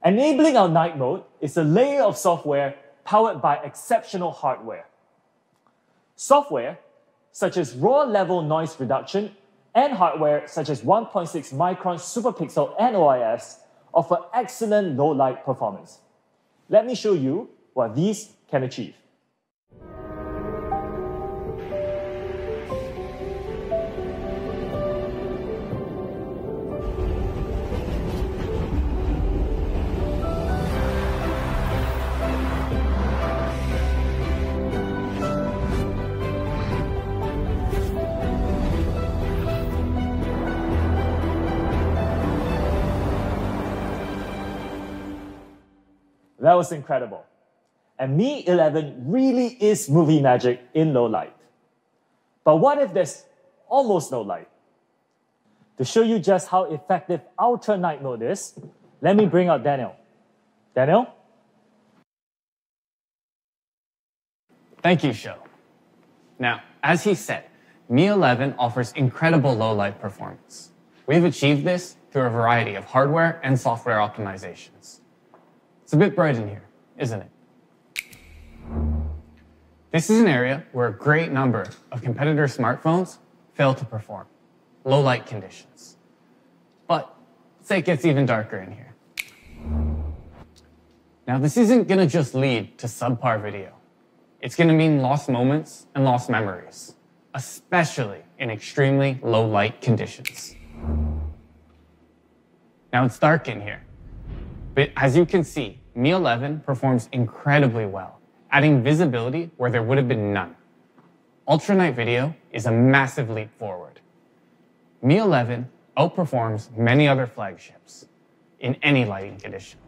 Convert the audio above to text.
Enabling our night mode is a layer of software powered by exceptional hardware. Software such as raw level noise reduction and hardware such as 1.6 micron superpixel NOIS offer excellent low light performance. Let me show you what these can achieve. That was incredible. And Mi 11 really is movie magic in low light. But what if there's almost no light? To show you just how effective ultra night mode is, let me bring out Daniel. Daniel? Thank you, Xiao. Now, as he said, Mi 11 offers incredible low light performance. We've achieved this through a variety of hardware and software optimizations. It's a bit bright in here, isn't it? This is an area where a great number of competitor smartphones fail to perform, low light conditions. But let's say it gets even darker in here. Now, this isn't going to just lead to subpar video. It's going to mean lost moments and lost memories, especially in extremely low light conditions. Now, it's dark in here, but as you can see, Mi 11 performs incredibly well, adding visibility where there would have been none. Ultra night video is a massive leap forward. Mi 11 outperforms many other flagships in any lighting condition.